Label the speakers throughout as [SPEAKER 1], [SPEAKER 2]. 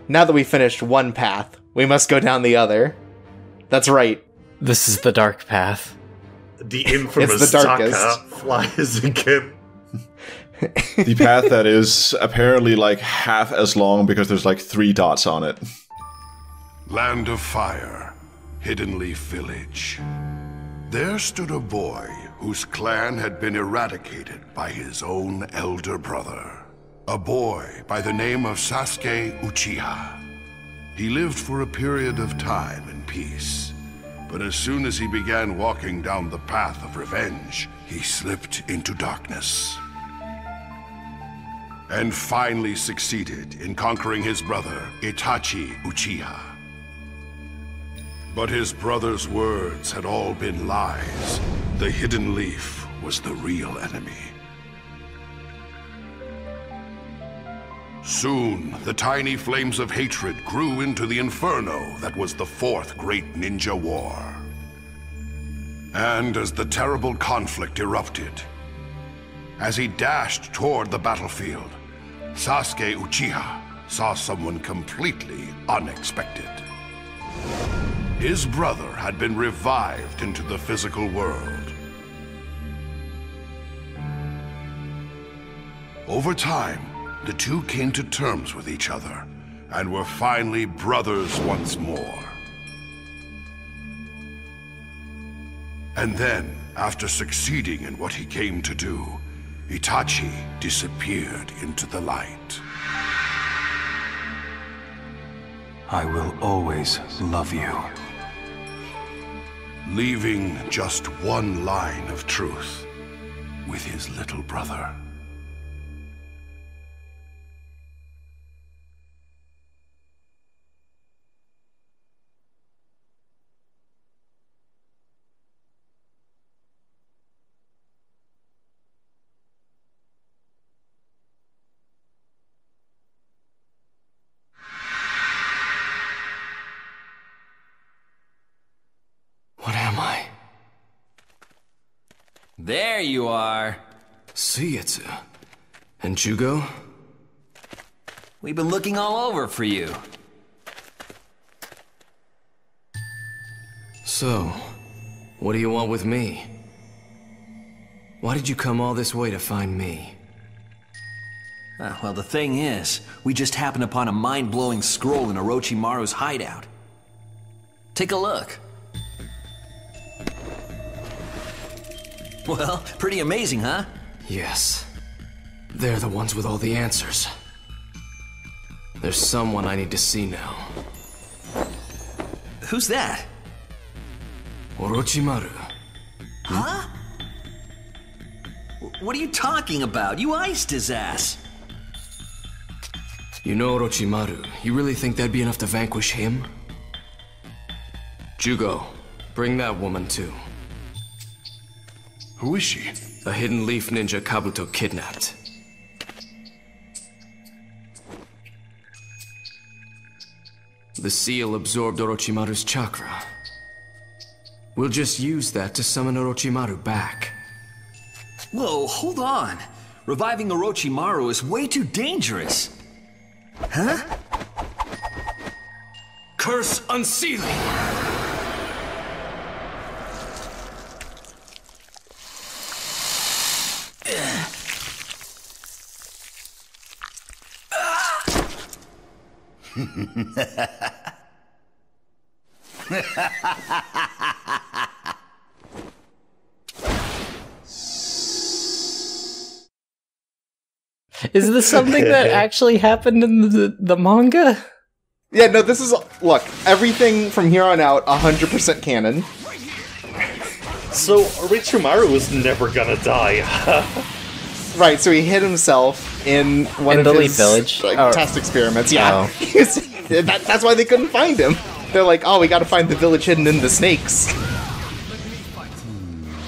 [SPEAKER 1] Now that we finished one path, we must go down the other. That's right.
[SPEAKER 2] This is the dark path.
[SPEAKER 3] The infamous
[SPEAKER 1] It's the darkest.
[SPEAKER 3] Saka flies again.
[SPEAKER 4] The path that is apparently like half as long because there's like 3 dots on it.
[SPEAKER 5] Land of Fire, Hidden Leaf Village. There stood a boy whose clan had been eradicated by his own elder brother. A boy by the name of Sasuke Uchiha. He lived for a period of time in peace, but as soon as he began walking down the path of revenge, he slipped into darkness. And finally succeeded in conquering his brother, Itachi Uchiha. But his brother's words had all been lies. The Hidden Leaf was the real enemy. Soon, the tiny flames of hatred grew into the inferno that was the 4th Great Ninja War. And as the terrible conflict erupted, as he dashed toward the battlefield, Sasuke Uchiha saw someone completely unexpected. His brother had been revived into the physical world. Over time, the two came to terms with each other and were finally brothers once more. And then, after succeeding in what he came to do, Itachi disappeared into the light.
[SPEAKER 6] I will always love you.
[SPEAKER 5] Leaving just one line of truth with his little brother.
[SPEAKER 7] There you are.
[SPEAKER 6] Suietsu. And Jugo?
[SPEAKER 7] We've been looking all over for you.
[SPEAKER 6] So, what do you want with me? Why did you come all this way to find me?
[SPEAKER 7] Well, the thing is, we just happened upon a mind-blowing scroll in Orochimaru's hideout. Take a look. Well, pretty amazing, huh?
[SPEAKER 6] Yes. They're the ones with all the answers. There's someone I need to see now.
[SPEAKER 7] Who's that?
[SPEAKER 6] Orochimaru.
[SPEAKER 7] Huh? What are you talking about? You iced his ass.
[SPEAKER 6] You know Orochimaru. You really think that'd be enough to vanquish him? Jugo, bring that woman too.
[SPEAKER 5] Who is she?
[SPEAKER 6] A hidden leaf ninja Kabuto kidnapped. The seal absorbed Orochimaru's chakra. We'll just use that to summon Orochimaru back.
[SPEAKER 7] Whoa, hold on. Reviving Orochimaru is way too dangerous. Huh?
[SPEAKER 6] Curse unsealing!
[SPEAKER 2] Is this something that actually happened in the manga?
[SPEAKER 1] Yeah, no, this is... Look, everything from here on out, 100% canon.
[SPEAKER 3] So, Orochimaru was never gonna die.
[SPEAKER 1] Right, so he hid himself in one
[SPEAKER 2] In
[SPEAKER 1] of
[SPEAKER 2] the
[SPEAKER 1] his
[SPEAKER 2] Leaf Village?
[SPEAKER 1] test experiments. Yeah,
[SPEAKER 2] Oh.
[SPEAKER 1] that's why they couldn't find him. They're like, oh, we gotta find the village hidden in the snakes.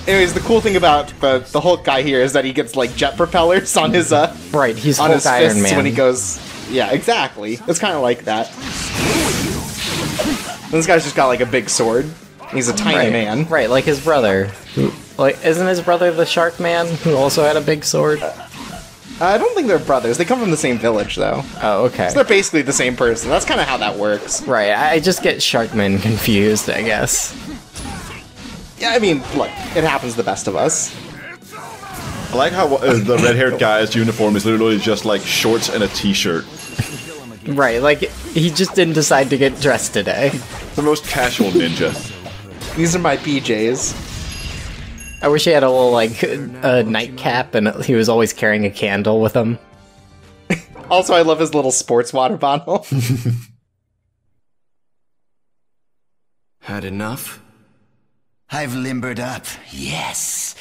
[SPEAKER 1] Anyways, the cool thing about the Hulk guy here is that he gets, like, jet propellers on his,
[SPEAKER 2] Right, he's
[SPEAKER 1] on
[SPEAKER 2] Hulk
[SPEAKER 1] his
[SPEAKER 2] Iron
[SPEAKER 1] fists
[SPEAKER 2] Man.
[SPEAKER 1] when he goes... Yeah, exactly. It's kind of like that. And this guy's just got, like, a big sword. He's a tiny man.
[SPEAKER 2] Right, like his brother. Like, isn't his brother the Shark Man, who also had a big sword?
[SPEAKER 1] I don't think they're brothers. They come from the same village, though.
[SPEAKER 2] Oh, okay.
[SPEAKER 1] So they're basically the same person. That's kind of how that works.
[SPEAKER 2] Right, I just get Sharkman confused, I guess.
[SPEAKER 1] Yeah, I mean, look, it happens to the best of us.
[SPEAKER 4] I like how the red-haired guy's uniform is literally just like shorts and a t-shirt.
[SPEAKER 2] Right, like, he just didn't decide to get dressed today.
[SPEAKER 4] The most casual ninja.
[SPEAKER 1] These are my PJs.
[SPEAKER 2] I wish he had a little, like, a nightcap and he was always carrying a candle with him.
[SPEAKER 1] Also, I love his little sports water bottle.
[SPEAKER 6] Had enough?
[SPEAKER 8] I've limbered up, yes.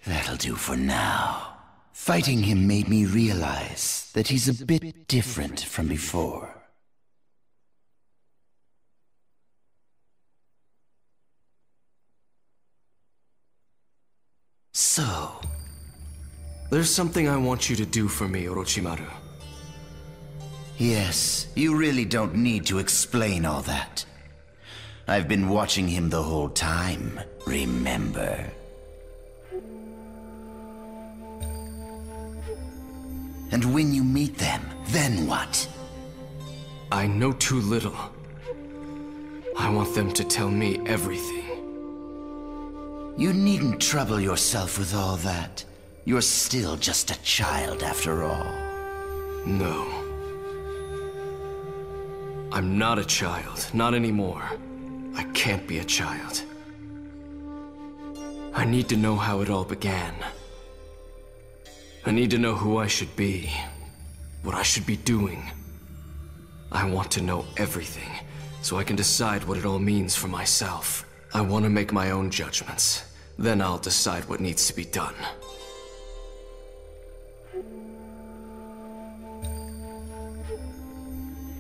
[SPEAKER 8] That'll do for now. Fighting him made me realize that he's a bit different from before.
[SPEAKER 6] So, there's something I want you to do for me, Orochimaru.
[SPEAKER 8] Yes, you really don't need to explain all that. I've been watching him the whole time, remember? And when you meet them, then what?
[SPEAKER 6] I know too little. I want them to tell me everything.
[SPEAKER 8] You needn't trouble yourself with all that. You're still just a child after all.
[SPEAKER 6] No. I'm not a child, not anymore. I can't be a child. I need to know how it all began. I need to know who I should be, what I should be doing. I want to know everything, so I can decide what it all means for myself. I want to make my own judgments. Then I'll decide what needs to be done.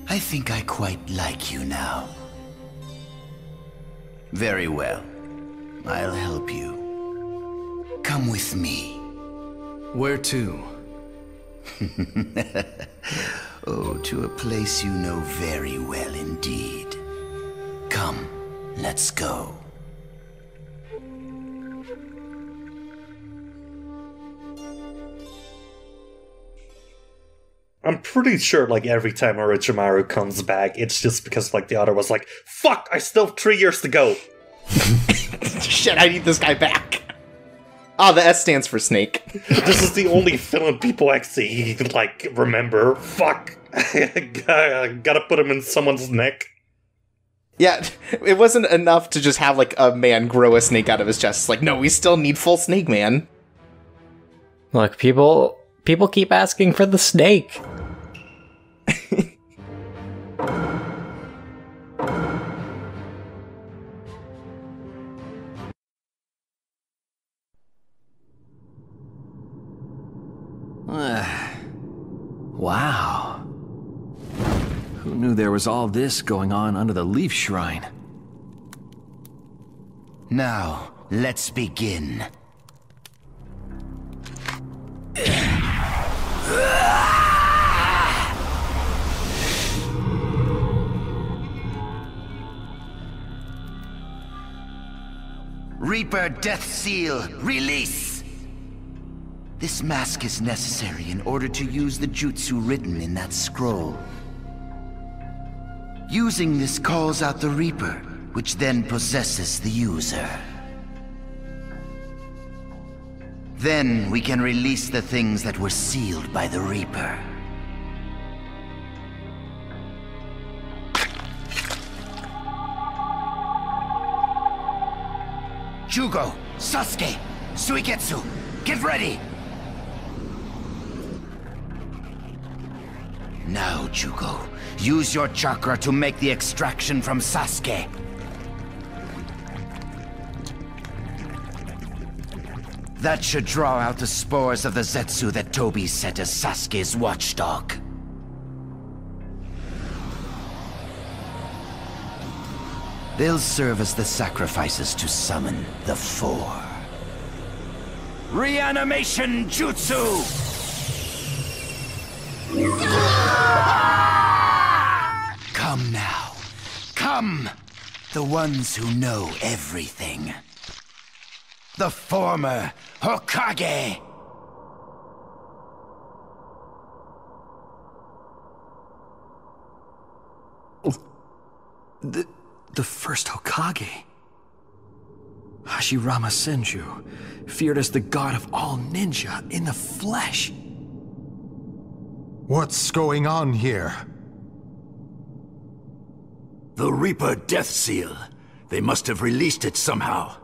[SPEAKER 8] I think I quite like you now. Very well. I'll help you. Come with me.
[SPEAKER 6] Where to?
[SPEAKER 8] Oh, to a place you know very well indeed. Come, let's go.
[SPEAKER 3] I'm pretty sure, like, every time Orochimaru comes back, it's just because, like, the other was like, fuck, I still have 3 years to go.
[SPEAKER 1] Shit, I need this guy back. Oh, the S stands for snake.
[SPEAKER 3] This is the only villain people actually, like, remember. Fuck. I gotta put him in someone's neck.
[SPEAKER 1] Yeah, it wasn't enough to just have, like, a man grow a snake out of his chest. It's like, no, we still need full snake man.
[SPEAKER 2] Look, people keep asking for the snake.
[SPEAKER 7] Wow. Who knew there was all this going on under the Leaf Shrine?
[SPEAKER 8] Now, let's begin. Reaper Death Seal, release! This mask is necessary in order to use the jutsu written in that scroll. Using this calls out the Reaper, which then possesses the user. Then we can release the things that were sealed by the Reaper. Jugo, Sasuke, Suigetsu, get ready! Now, Jugo, use your chakra to make the extraction from Sasuke. That should draw out the spores of the Zetsu that Tobi set as Sasuke's watchdog. They'll serve as the sacrifices to summon the Four. Reanimation Jutsu! Come now. Come! The ones who know everything. The former Hokage!
[SPEAKER 7] The first Hokage. Hashirama Senju, feared as the god of all ninja in the flesh.
[SPEAKER 9] What's going on here?
[SPEAKER 8] The Reaper Death Seal. They must have released it somehow.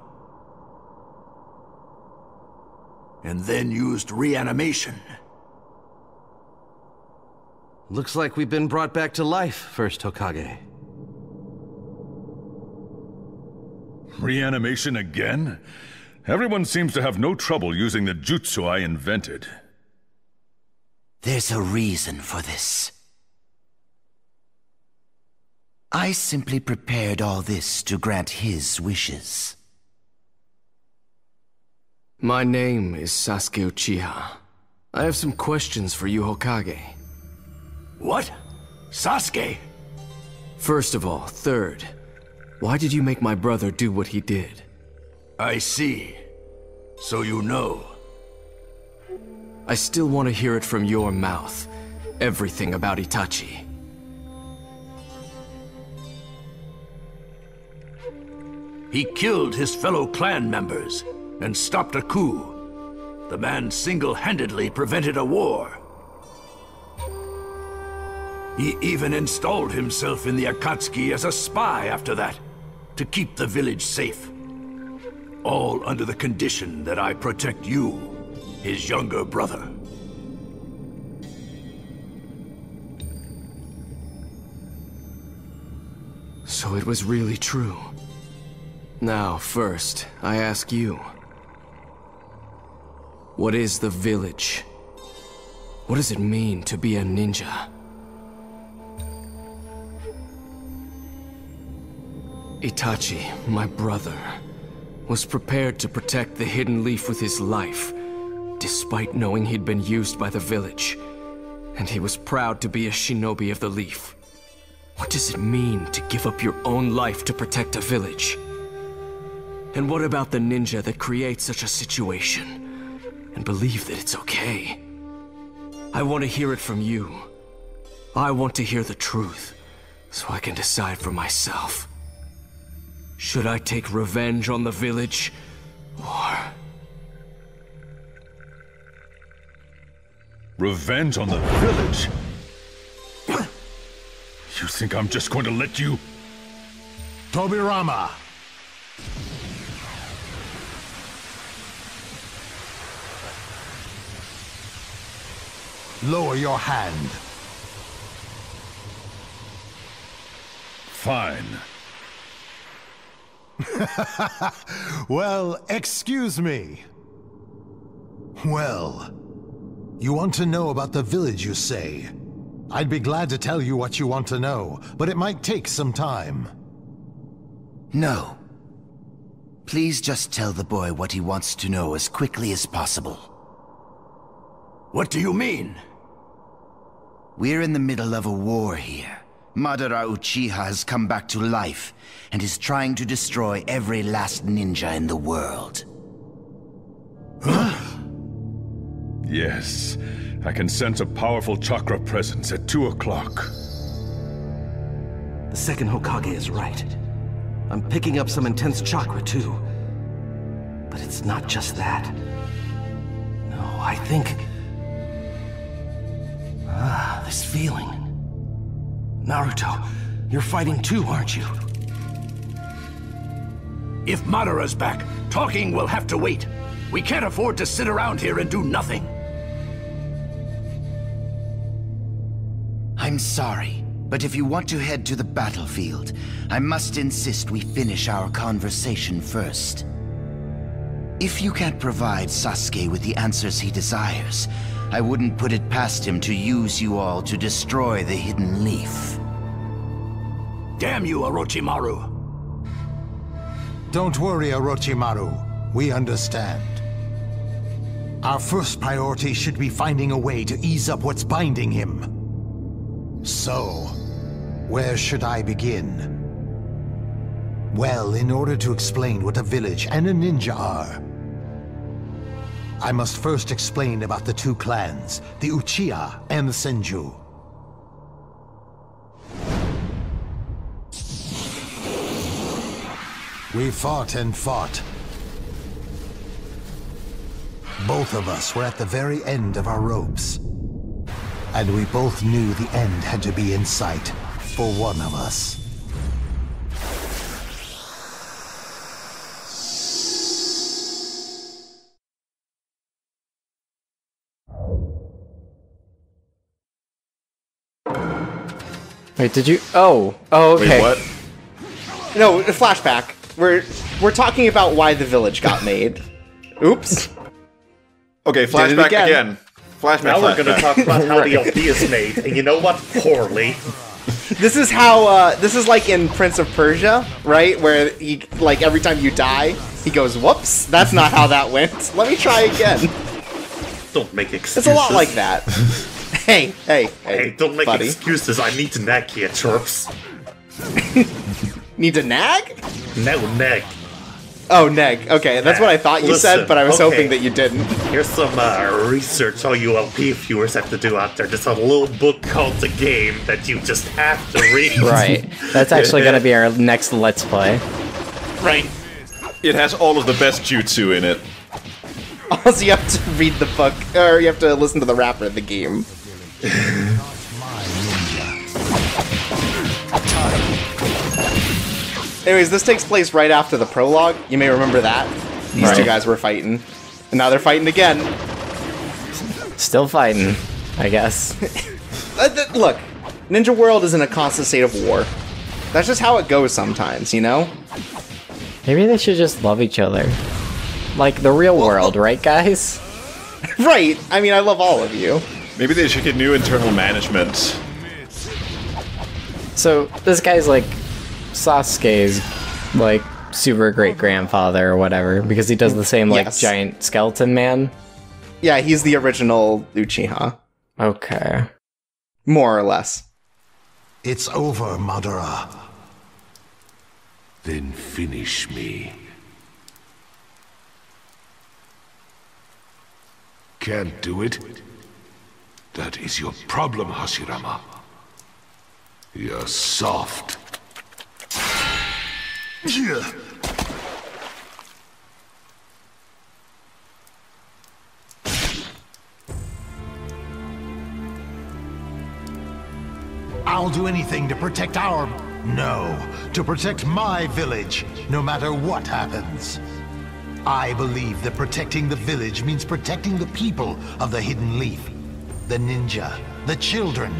[SPEAKER 8] And then used reanimation.
[SPEAKER 10] Looks like we've been brought back to life, First Hokage.
[SPEAKER 11] Reanimation again? Everyone seems to have no trouble using the jutsu I invented.
[SPEAKER 8] There's a reason for this. I simply prepared all this to grant his wishes.
[SPEAKER 6] My name is Sasuke Uchiha. I have some questions for you, Hokage.
[SPEAKER 8] What? Sasuke?
[SPEAKER 6] First of all, third, why did you make my brother do what he did?
[SPEAKER 8] I see. So you know.
[SPEAKER 6] I still want to hear it from your mouth. Everything about Itachi.
[SPEAKER 8] He killed his fellow clan members and stopped a coup. The man single-handedly prevented a war. He even installed himself in the Akatsuki as a spy after that, to keep the village safe. All under the condition that I protect you, his younger brother.
[SPEAKER 6] So it was really true. Now, first, I ask you. What is the village? What does it mean to be a ninja? Itachi, my brother, was prepared to protect the Hidden Leaf with his life, despite knowing he'd been used by the village. And he was proud to be a shinobi of the leaf. What does it mean to give up your own life to protect a village? And what about the ninja that creates such a situation and believe that it's okay? I want to hear it from you. I want to hear the truth so I can decide for myself. Should I take revenge on the village, or...
[SPEAKER 11] Revenge on the village? You think I'm just going to let you...
[SPEAKER 9] Tobirama! Lower your hand.
[SPEAKER 11] Fine.
[SPEAKER 9] Well, excuse me. Well, you want to know about the village, you say? I'd be glad to tell you what you want to know, but it might take some time.
[SPEAKER 8] No. Please just tell the boy what he wants to know as quickly as possible. What do you mean? We're in the middle of a war here. Madara Uchiha has come back to life and is trying to destroy every last ninja in the world.
[SPEAKER 11] Yes, I can sense a powerful chakra presence at 2 o'clock.
[SPEAKER 10] The second Hokage is right. I'm picking up some intense chakra too. But it's not just that. No, I think... this feeling. Naruto, you're fighting too, aren't you?
[SPEAKER 8] If Madara's back, talking will have to wait. We can't afford to sit around here and do nothing. I'm sorry, but if you want to head to the battlefield, I must insist we finish our conversation first. If you can't provide Sasuke with the answers he desires, I wouldn't put it past him to use you all to destroy the Hidden Leaf. Damn you, Orochimaru!
[SPEAKER 9] Don't worry, Orochimaru. We understand. Our first priority should be finding a way to ease up what's binding him. So, where should I begin? Well, in order to explain what a village and a ninja are, I must first explain about the two clans, the Uchiha and the Senju. We fought and fought. Both of us were at the very end of our ropes. And we both knew the end had to be in sight for one of us.
[SPEAKER 2] Wait, did you? Oh, okay.
[SPEAKER 4] Wait, what?
[SPEAKER 1] No, flashback. We're talking about why the village got made. Oops.
[SPEAKER 4] Okay, flashback again. Flashback.
[SPEAKER 3] Now we're going to talk about how the LP is made, and you know what? Poorly.
[SPEAKER 1] This is how. This is like in Prince of Persia, right? Where he, like, every time you die, he goes, "Whoops, that's not how that went. Let me try again."
[SPEAKER 3] Don't make excuses.
[SPEAKER 1] It's a lot like that. Hey,
[SPEAKER 3] don't make
[SPEAKER 1] buddy.
[SPEAKER 3] excuses. I need to nag here, chirps.
[SPEAKER 1] Need to nag?
[SPEAKER 3] No, nag.
[SPEAKER 1] Oh, neg. Okay, that's what I thought you said, but I was hoping that you didn't.
[SPEAKER 3] Here's some research all you LP viewers have to do out there. There's a little book called The Game that you just have to read.
[SPEAKER 2] Right. That's actually going to be our next Let's Play.
[SPEAKER 3] Right.
[SPEAKER 4] It has all of the best jutsu in it.
[SPEAKER 1] Also, you have to read the book, or you have to listen to the rapper of the game. Anyways, this takes place right after the prologue. You may remember that. These two guys were fighting. And now they're fighting again.
[SPEAKER 2] Still fighting, I guess.
[SPEAKER 1] Look, Ninja World is in a constant state of war. That's just how it goes sometimes, you know?
[SPEAKER 2] Maybe they should just love each other. Like the real world, right, guys?
[SPEAKER 1] Right. I mean, I love all of you.
[SPEAKER 4] Maybe they should get new internal management.
[SPEAKER 2] So, this guy's like Sasuke's, like, super great-grandfather or whatever, because he does the same, like, giant skeleton man?
[SPEAKER 1] Yeah, he's the original Uchiha.
[SPEAKER 2] Okay.
[SPEAKER 1] More or less.
[SPEAKER 9] It's over, Madara.
[SPEAKER 5] Then finish me. Can't do it? That is your problem, Hashirama. You're soft.
[SPEAKER 9] I'll do anything to protect our... No, to protect my village, no matter what happens. I believe that protecting the village means protecting the people of the Hidden Leaf. The ninja, the children.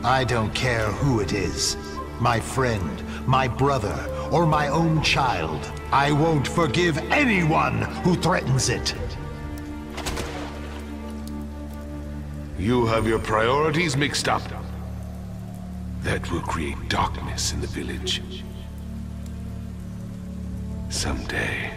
[SPEAKER 9] I don't care who it is. My friend, my brother, or my own child. I won't forgive anyone who threatens it.
[SPEAKER 5] You have your priorities mixed up. That will create darkness in the village. Someday.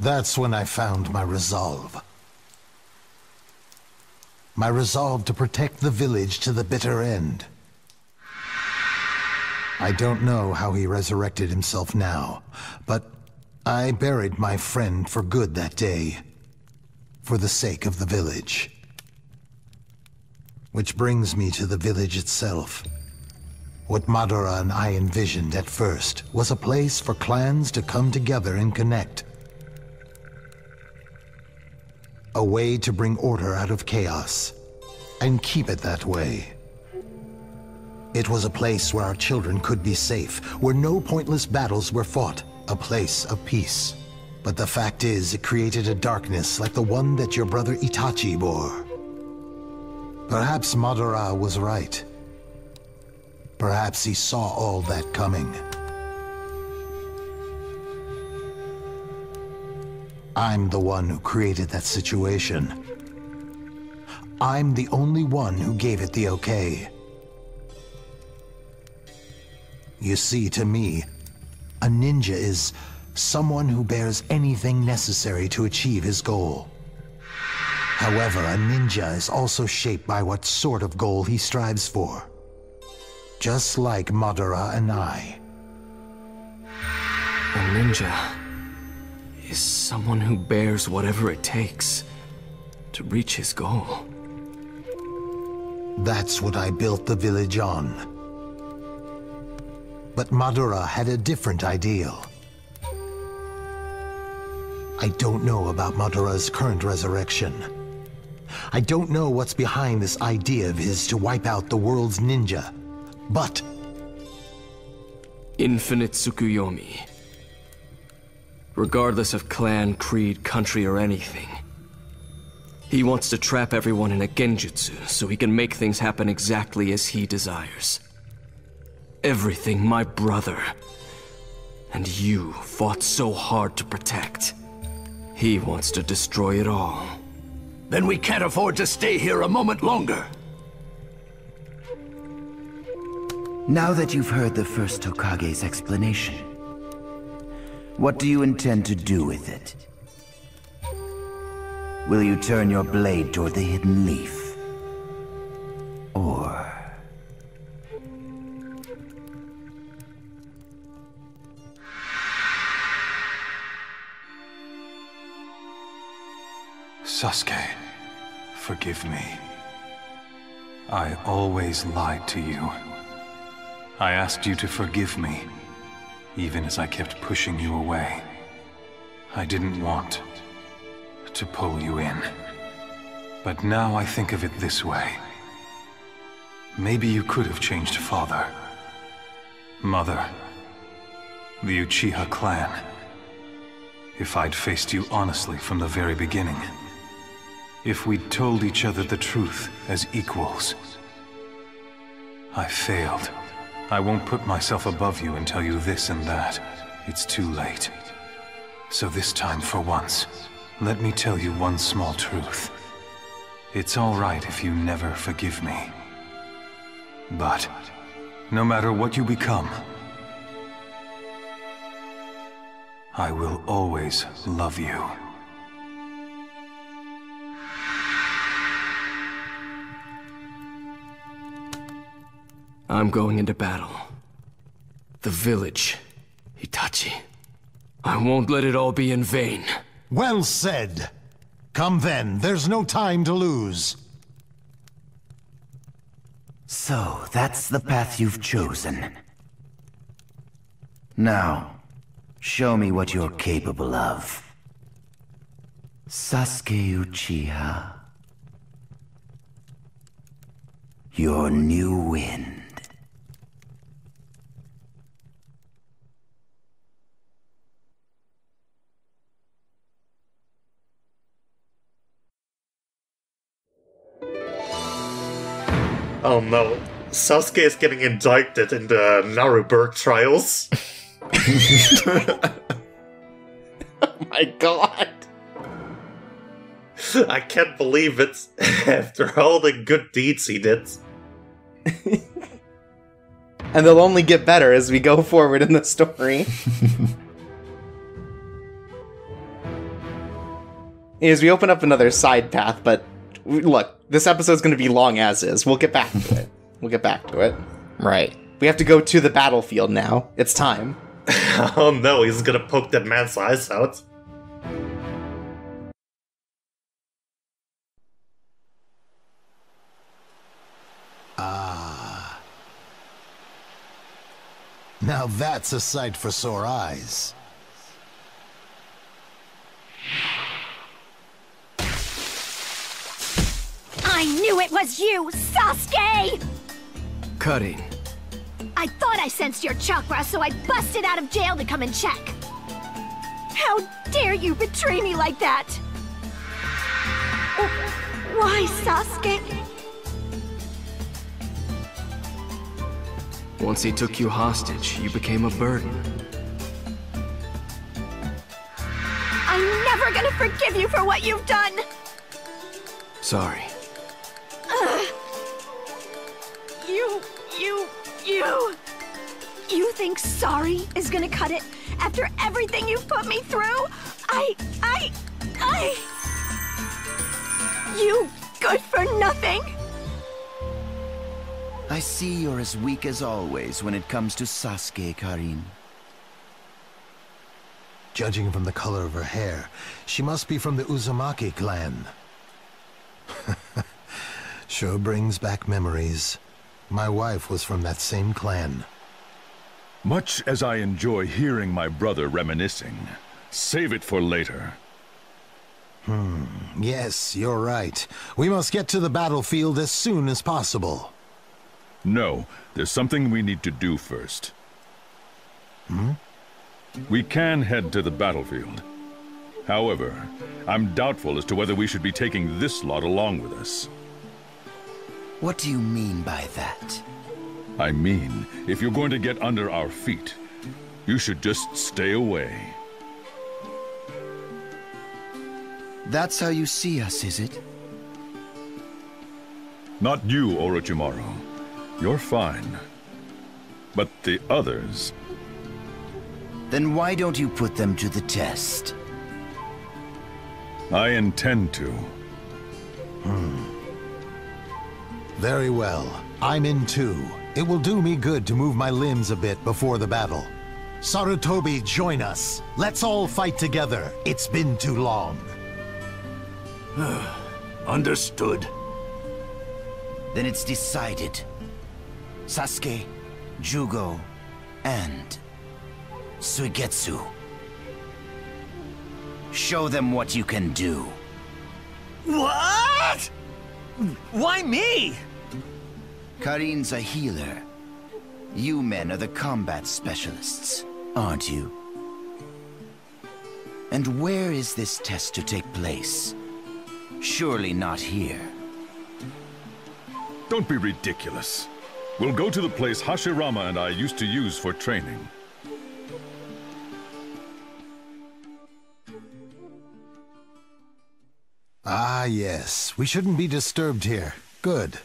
[SPEAKER 9] That's when I found my resolve. My resolve to protect the village to the bitter end. I don't know how he resurrected himself now, but I buried my friend for good that day, for the sake of the village. Which brings me to the village itself. What Madara and I envisioned at first was a place for clans to come together and connect. A way to bring order out of chaos, and keep it that way. It was a place where our children could be safe, where no pointless battles were fought, a place of peace. But the fact is, it created a darkness like the one that your brother Itachi bore. Perhaps Madara was right. Perhaps he saw all that coming. I'm the one who created that situation. I'm the only one who gave it the okay. You see, to me, a ninja is someone who bears anything necessary to achieve his goal. However, a ninja is also shaped by what sort of goal he strives for. Just like Madara and I.
[SPEAKER 6] A ninja is someone who bears whatever it takes to reach his goal.
[SPEAKER 9] That's what I built the village on. But Madara had a different ideal. I don't know about Madara's current resurrection. I don't know what's behind this idea of his to wipe out the world's ninja. But...
[SPEAKER 6] Infinite Tsukuyomi. Regardless of clan, creed, country, or anything. He wants to trap everyone in a genjutsu so he can make things happen exactly as he desires. Everything my brother and you fought so hard to protect. He wants to destroy it all.
[SPEAKER 12] Then we can't afford to stay here a moment longer.
[SPEAKER 8] Now that you've heard the first Hokage's explanation, what do you intend to do with it? Will you turn your blade toward the hidden leaf? Or...
[SPEAKER 13] Sasuke, forgive me. I always lied to you. I asked you to forgive me, even as I kept pushing you away. I didn't want to pull you in. But now I think of it this way. Maybe you could have changed father, mother, the Uchiha clan, if I'd faced you honestly from the very beginning. If we'd told each other the truth as equals. I failed. I won't put myself above you and tell you this and that. It's too late. So this time, for once, let me tell you one small truth. It's all right if you never forgive me. But, no matter what you become, I will always love you.
[SPEAKER 6] I'm going into battle. The village, Itachi. I won't let it all be in vain.
[SPEAKER 9] Well said. Come then, there's no time to lose.
[SPEAKER 8] So, that's the path you've chosen. Now, show me what you're capable of. Sasuke Uchiha. Your new wind.
[SPEAKER 3] Oh no, Sasuke is getting indicted in the Naruto trials.
[SPEAKER 1] Oh my god.
[SPEAKER 3] I can't believe it, after all the good deeds he did.
[SPEAKER 1] And they'll only get better as we go forward in the story. As we open up another side path, but look, this episode's going to be long as is. We'll get back to it.
[SPEAKER 2] Right.
[SPEAKER 1] We have to go to the battlefield now. It's time.
[SPEAKER 3] Oh no, he's gonna poke that man's eyes out.
[SPEAKER 9] Ah. Now that's a sight for sore eyes.
[SPEAKER 14] I knew it was you, Sasuke!
[SPEAKER 6] Cutting.
[SPEAKER 14] I thought I sensed your chakra, so I busted out of jail to come and check. How dare you betray me like that? Why, Sasuke?
[SPEAKER 6] Once he took you hostage, you became a burden.
[SPEAKER 14] I'm never gonna forgive you for what you've done!
[SPEAKER 6] Sorry.
[SPEAKER 14] You think sorry is gonna cut it after everything you've put me through? You good for nothing!
[SPEAKER 8] I see you're as weak as always when it comes to Sasuke, Karin.
[SPEAKER 9] Judging from the color of her hair, she must be from the Uzumaki clan. Sure brings back memories. My wife was from that same clan.
[SPEAKER 11] Much as I enjoy hearing my brother reminiscing, save it for later.
[SPEAKER 9] Yes, you're right. We must get to the battlefield as soon as possible.
[SPEAKER 11] No, there's something we need to do first. We can head to the battlefield. However, I'm doubtful as to whether we should be taking this lot along with us.
[SPEAKER 8] What do you mean by that?
[SPEAKER 11] I mean, if you're going to get under our feet, you should just stay away.
[SPEAKER 8] That's how you see us, is it?
[SPEAKER 11] Not you, Orochimaru. You're fine. But the others...
[SPEAKER 8] Then why don't you put them to the test?
[SPEAKER 11] I intend to.
[SPEAKER 9] Very well. I'm in too. It will do me good to move my limbs a bit before the battle. Sarutobi, join us. Let's all fight together. It's been too long.
[SPEAKER 12] Understood.
[SPEAKER 8] Then it's decided. Sasuke, Jugo, and Suigetsu. Show them what you can do.
[SPEAKER 10] What? Why me?
[SPEAKER 8] Karin's a healer. You men are the combat specialists, aren't you? And where is this test to take place? Surely not here.
[SPEAKER 11] Don't be ridiculous. We'll go to the place Hashirama and I used to use for training.
[SPEAKER 9] Ah, yes. We shouldn't be disturbed here. Good.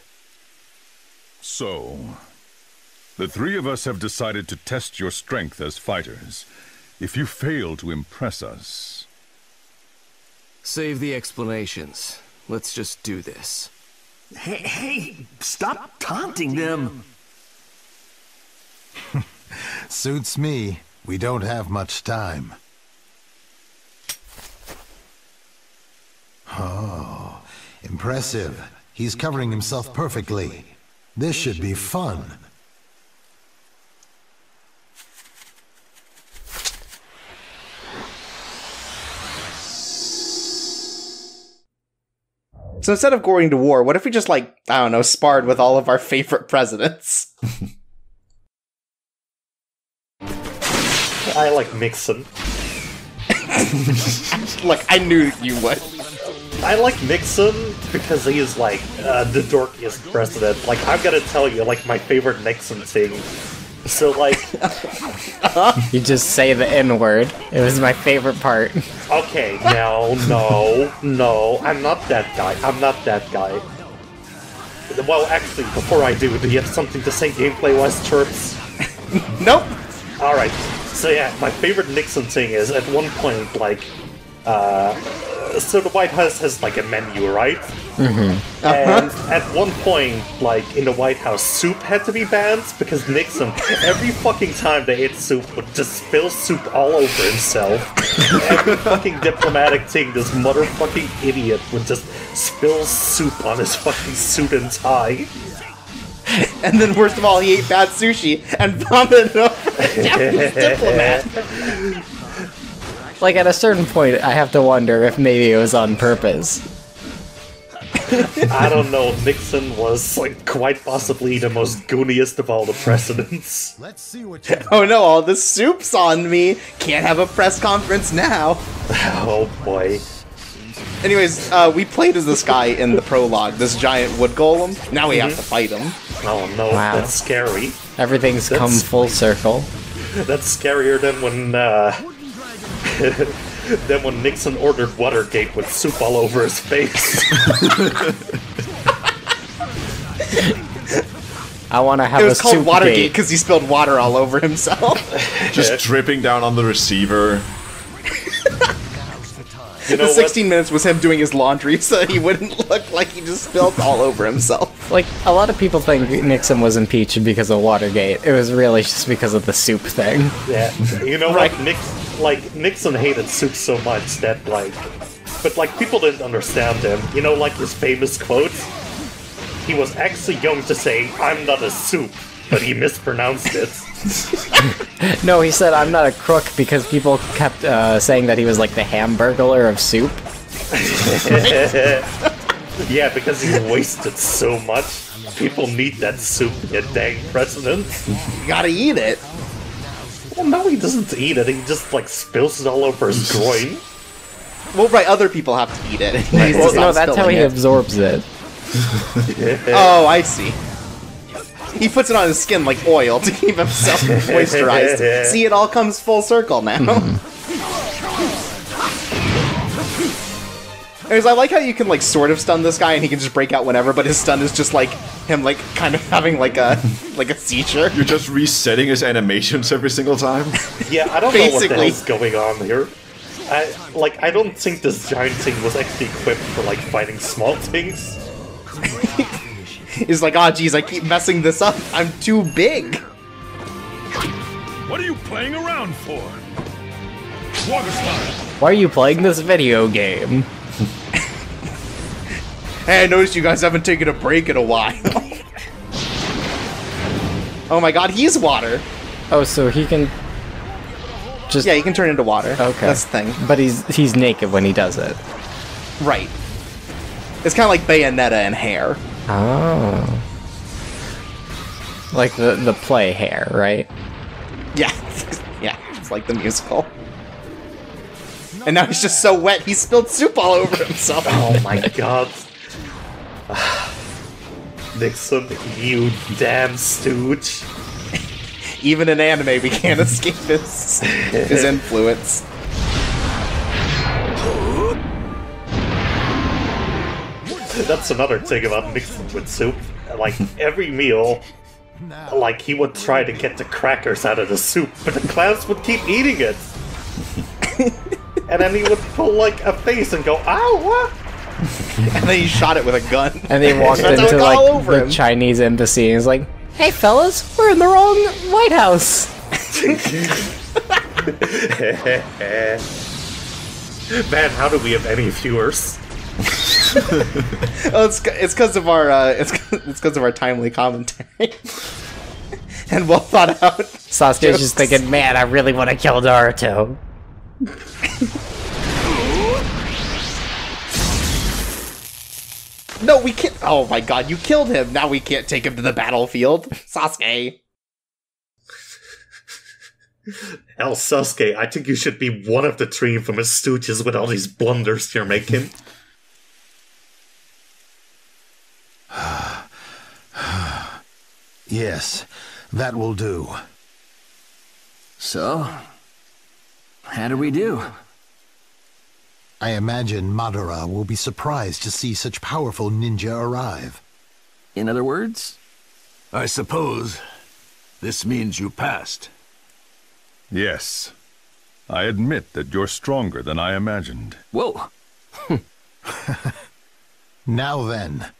[SPEAKER 11] So, the three of us have decided to test your strength as fighters. If you fail to impress us...
[SPEAKER 6] Save the explanations. Let's just do this.
[SPEAKER 10] Hey, stop taunting them.
[SPEAKER 9] Suits me. We don't have much time. Oh, impressive. He's covering himself perfectly. This should be fun.
[SPEAKER 1] So instead of going to war, what if we just, like, I don't know, sparred with all of our favorite presidents?
[SPEAKER 3] I like Nixon.
[SPEAKER 1] Look, I knew you would.
[SPEAKER 3] I like Nixon because he is, like, the dorkiest president. Like, I've got to tell you, like, my favorite Nixon thing. So, like...
[SPEAKER 2] You just say the N-word. It was my favorite part.
[SPEAKER 3] Okay, no, I'm not that guy. I'm not that guy. Well, actually, before I do you have something to say gameplay-wise, Chirps?
[SPEAKER 1] Nope.
[SPEAKER 3] Alright, so yeah, my favorite Nixon thing is, at one point, like, so the White House has, like, a menu, right?
[SPEAKER 2] Mm-hmm.
[SPEAKER 3] And at one point, like, in the White House, soup had to be banned because Nixon, every fucking time they ate soup, would just spill soup all over himself. Every fucking diplomatic thing, this motherfucking idiot would just spill soup on his fucking suit and tie.
[SPEAKER 1] And then, worst of all, he ate bad sushi and vomited over a Japanese diplomat.
[SPEAKER 2] Like, at a certain point, I have to wonder if maybe it was on purpose.
[SPEAKER 3] I don't know, Nixon was, like, quite possibly the most gooniest of all the presidents.
[SPEAKER 9] Let's see what you...
[SPEAKER 1] Oh no, all the soup's on me. Can't have a press conference now.
[SPEAKER 3] Oh boy.
[SPEAKER 1] Anyways, we played as this guy in the prologue, this giant wood golem. Now we have to fight him.
[SPEAKER 3] Oh no,
[SPEAKER 2] Wow.
[SPEAKER 3] That's scary.
[SPEAKER 2] Everything's come full circle.
[SPEAKER 3] That's scarier than when, than when Nixon ordered Watergate with soup all over his face.
[SPEAKER 2] I want to have a soup.
[SPEAKER 1] It was called Watergate because he spilled water all over himself.
[SPEAKER 4] Just dripping down on the receiver.
[SPEAKER 3] You know
[SPEAKER 1] the 16 minutes was him doing his laundry so that he wouldn't look like he just spilled all over himself.
[SPEAKER 2] Like, a lot of people think Nixon was impeached because of Watergate. It was really just because of the soup thing.
[SPEAKER 3] Yeah, you know,
[SPEAKER 1] Right.
[SPEAKER 3] Nixon hated soup so much that, like... But, like, people didn't understand him. You know, like his famous quote? He was actually going to say, "I'm not a soup," but he mispronounced it.
[SPEAKER 2] No, he said, "I'm not a crook," because people kept saying that he was like the Hamburglar of soup.
[SPEAKER 3] Yeah, because he wasted so much. People need that soup to get dang president.
[SPEAKER 1] You gotta eat it.
[SPEAKER 3] Well, no, he doesn't eat it. He just, like, spills it all over his groin.
[SPEAKER 1] Well, right, other people have to eat it.
[SPEAKER 2] Well, no, that's how he absorbs it.
[SPEAKER 1] Oh, I see. He puts it on his skin like oil to keep himself moisturized. See, it all comes full circle now. Anyways, I like how you can, like, sort of stun this guy and he can just break out whenever, but his stun is just, like, him, like, kind of having, like a seizure.
[SPEAKER 4] You're just resetting his animations every single time?
[SPEAKER 3] Yeah, I don't know what the hell's going on here. I don't think this giant thing was actually equipped for, like, fighting small things.
[SPEAKER 1] He's like, oh, geez, I keep messing this up. I'm too big.
[SPEAKER 11] What are you playing around for? Water slide.
[SPEAKER 2] Why are you playing this video game?
[SPEAKER 1] Hey, I noticed you guys haven't taken a break in a while. Oh my god, he's water.
[SPEAKER 2] Oh, so he can just...
[SPEAKER 1] Yeah, he can turn into water.
[SPEAKER 2] Okay.
[SPEAKER 1] That's the thing.
[SPEAKER 2] But he's naked when he does it.
[SPEAKER 1] Right. It's kind of like Bayonetta and hair.
[SPEAKER 2] Oh. Like the play Hair, right?
[SPEAKER 1] Yeah. Yeah, it's like the musical. And now he's just so wet, he spilled soup all over himself.
[SPEAKER 3] Oh my god. Nixon, you damn stooge.
[SPEAKER 1] Even in anime, we can't escape his influence.
[SPEAKER 3] That's another thing about Nixon with soup. Like, every meal, like, he would try to get the crackers out of the soup, but the clowns would keep eating it. And then he would pull, like, a face and go, "Ow, what?"
[SPEAKER 1] And then he shot it with a gun.
[SPEAKER 2] And they walked into, like, the Chinese embassy and was like, "Hey, fellas, we're in the wrong White House."
[SPEAKER 3] Man, how do we have any viewers?
[SPEAKER 1] Oh, it's because of our it's because of our timely commentary and well thought out.
[SPEAKER 2] Sasuke's just thinking, "Man, I really want to kill Naruto."
[SPEAKER 1] No, we can't. Oh my god, you killed him. Now we can't take him to the battlefield, Sasuke.
[SPEAKER 3] Hell, Sasuke, I think you should be one of the three infamous stooges with all these blunders you're making.
[SPEAKER 9] Yes, that will do.
[SPEAKER 10] So, how do we do?
[SPEAKER 9] I imagine Madara will be surprised to see such powerful ninja arrive.
[SPEAKER 10] In other words?
[SPEAKER 12] I suppose this means you passed.
[SPEAKER 11] Yes. I admit that you're stronger than I imagined.
[SPEAKER 10] Whoa!
[SPEAKER 9] Now then,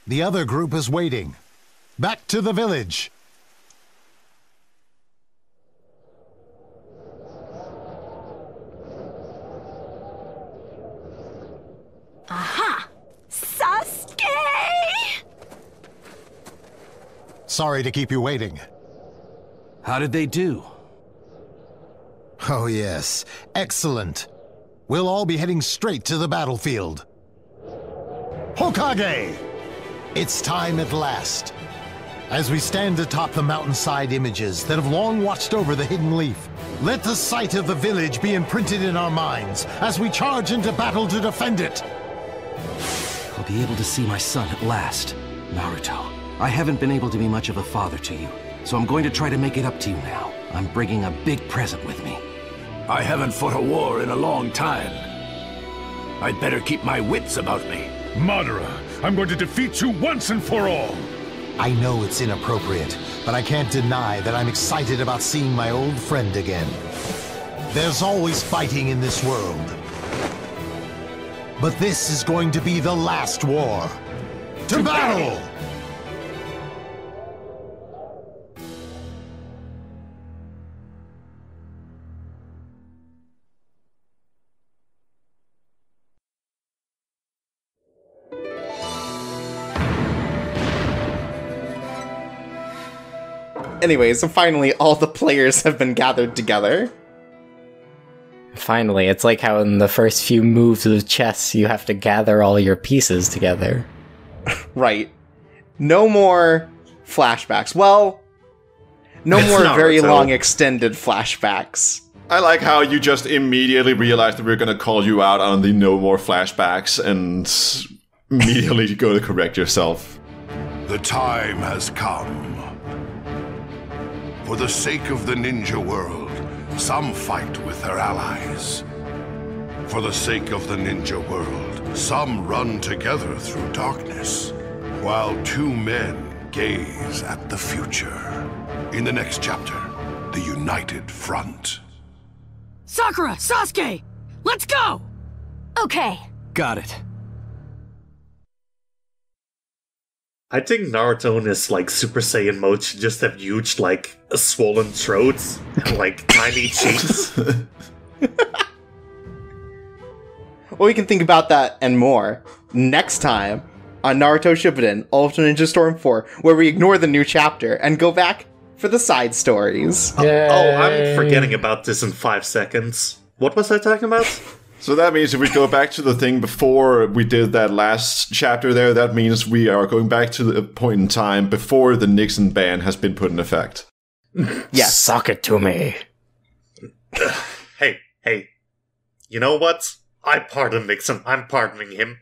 [SPEAKER 9] the other group is waiting. Back to the village!
[SPEAKER 14] Aha! Sasuke!
[SPEAKER 9] Sorry to keep you waiting.
[SPEAKER 10] How did they do?
[SPEAKER 9] Oh yes, excellent. We'll all be heading straight to the battlefield. Hokage! It's time at last. As we stand atop the mountainside images that have long watched over the hidden leaf, let the sight of the village be imprinted in our minds as we charge into battle to defend it.
[SPEAKER 10] I'll be able to see my son at last. Naruto, I haven't been able to be much of a father to you, so I'm going to try to make it up to you now. I'm bringing a big present with me.
[SPEAKER 12] I haven't fought a war in a long time. I'd better keep my wits about me.
[SPEAKER 11] Madara, I'm going to defeat you once and for all!
[SPEAKER 9] I know it's inappropriate, but I can't deny that I'm excited about seeing my old friend again. There's always fighting in this world. But this is going to be the last war. To battle!
[SPEAKER 1] Anyway, so finally all the players have been gathered together.
[SPEAKER 2] Finally, it's like how in the first few moves of chess you have to gather all your pieces together.
[SPEAKER 1] Right. No more flashbacks. Well, no more very long extended flashbacks.
[SPEAKER 4] I like how you just immediately realized that we're gonna call you out on the no more flashbacks and immediately go to correct yourself.
[SPEAKER 5] The time has come. For the sake of the ninja world, some fight with their allies. For the sake of the ninja world, some run together through darkness, while two men gaze at the future. In the next chapter, the United Front.
[SPEAKER 15] Sakura! Sasuke! Let's go!
[SPEAKER 14] Okay.
[SPEAKER 10] Got it.
[SPEAKER 3] I think Naruto in his, like, Super Saiyan mode should just have huge, like, swollen throats and, like, tiny cheeks.
[SPEAKER 1] Well, we can think about that and more next time on Naruto Shippuden, Ultra Ninja Storm 4, where we ignore the new chapter and go back for the side stories.
[SPEAKER 3] Oh, I'm forgetting about this in 5 seconds. What was I talking about?
[SPEAKER 4] So that means if we go back to the thing before we did that last chapter there, that means we are going back to the point in time before the Nixon ban has been put in effect.
[SPEAKER 1] Yes.
[SPEAKER 2] Suck it to me.
[SPEAKER 3] Hey. You know what? I pardon Nixon. I'm pardoning him.